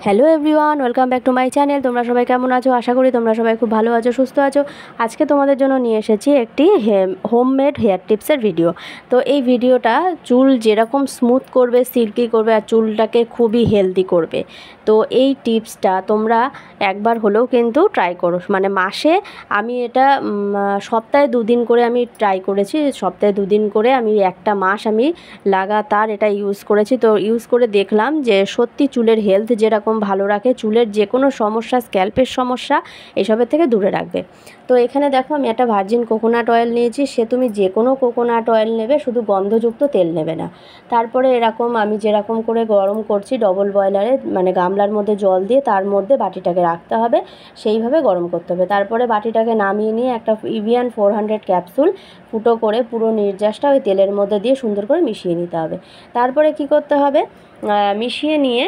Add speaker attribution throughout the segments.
Speaker 1: Hello everyone, welcome back to my channel. তোমরা সবাই কেমন আছো? আশা করি তোমরা সবাই খুব ভালো আছো, সুস্থ আছো। আজকে তোমাদের জন্য নিয়ে এসেছি একটি হোমমেড হেয়ার টিপসের ভিডিও। তো এই ভিডিওটা চুল যেরকম স্মুথ করবে, সিল্কি করবে আর চুলটাকে খুবই হেলদি করবে। তো এই টিপসটা তোমরা একবার হলেও কিন্তু ট্রাই করো। মানে মাসে আমি এটা সপ্তাহে 2 দিন করে আমি ট্রাই করেছি। সপ্তাহে 2 দিন করে আমি একটা মাস আমি লাগাতার এটা ইউজ করেছি। তো ইউজ করে দেখলাম যে সত্যি চুলের হেলথ যেরকম ভালো রাখে, চুলের যে কোনো সমস্যা, স্ক্যাল্পের সমস্যা এসবের থেকে দূরে রাখবে। তো এখানে দেখো আমি একটা ভার্জিন কোকোনাট অয়েল নিয়েছি। সে তুমি যে কোনো কোকোনাট অয়েল নেবে, শুধু গন্ধযুক্ত তেল নেবে না। তারপরে এরকম আমি যেরকম করে গরম করছি ডবল বয়লারে, মানে গামলার মধ্যে জল দিয়ে তার মধ্যে বাটিটাকে রাখতে হবে, সেইভাবে গরম করতে হবে। তারপরে বাটিটাকে নামিয়ে নিয়ে একটা ইভিয়ান 400 ক্যাপসুল ফুটো করে পুরো নির্যাসটা ওই তেলের মধ্যে দিয়ে সুন্দর করে মিশিয়ে নিতে হবে। তারপরে কি করতে হবে, মিশিয়ে নিয়ে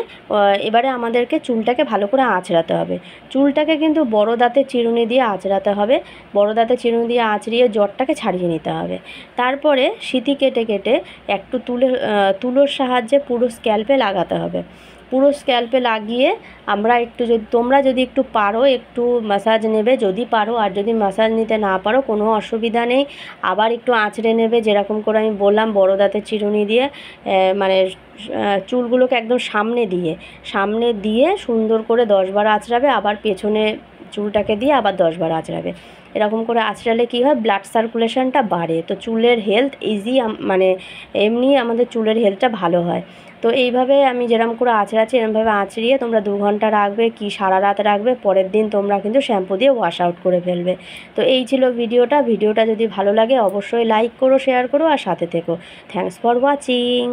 Speaker 1: এবারে আমাদেরকে চুলটাকে ভালো করে আঁচড়াতে হবে। চুলটাকে কিন্তু বড় দাঁতের চিরুনি দিয়ে আঁচড়াতে হবে। বড় দাঁতের চিরুনি দিয়ে আঁচড়িয়ে জটটাকে ছাড়িয়ে নিতে হবে। তারপরে সিঁথি কেটে কেটে একটু তুলোর সাহায্যে পুরো স্ক্যাল্পে লাগাতে হবে। পুরো স্ক্যাল্পে লাগিয়ে আমরা একটু, যদি তোমরা যদি একটু পারো একটু ম্যাসাজ নেবে যদি পারো, আর যদি ম্যাসাজ নিতে না পারো কোনো অসুবিধা নেই, আবার একটু আঁচড়ে নেবে। যেরকম করে আমি বললাম বড় দাঁতের চিরুনি দিয়ে, মানে চুলগুলোকে একদম সামনে দিয়ে সুন্দর করে 10 বার আঁচড়াবে, আবার পেছনে চুলটাকে দিয়ে আবার 10 বার আঁচড়াবে। এরকম করে আঁচড়ালে কী হয়, ব্লাড সার্কুলেশনটা বাড়ে। তো চুলের হেলথ মানে এমনি আমাদের চুলের হেলথটা ভালো হয়। তো এইভাবে আমি যেরকম করে আঁচড়াচ্ছি, এরকমভাবে আঁচড়িয়ে তোমরা 2 ঘন্টা রাখবে কি সারা রাত রাখবে, পরের দিন তোমরা কিন্তু শ্যাম্পু দিয়ে ওয়াশ আউট করে ফেলবে। তো এই ছিল ভিডিওটা যদি ভালো লাগে অবশ্যই লাইক করো, শেয়ার করো আর সাথে থেকো। Thanks for watching.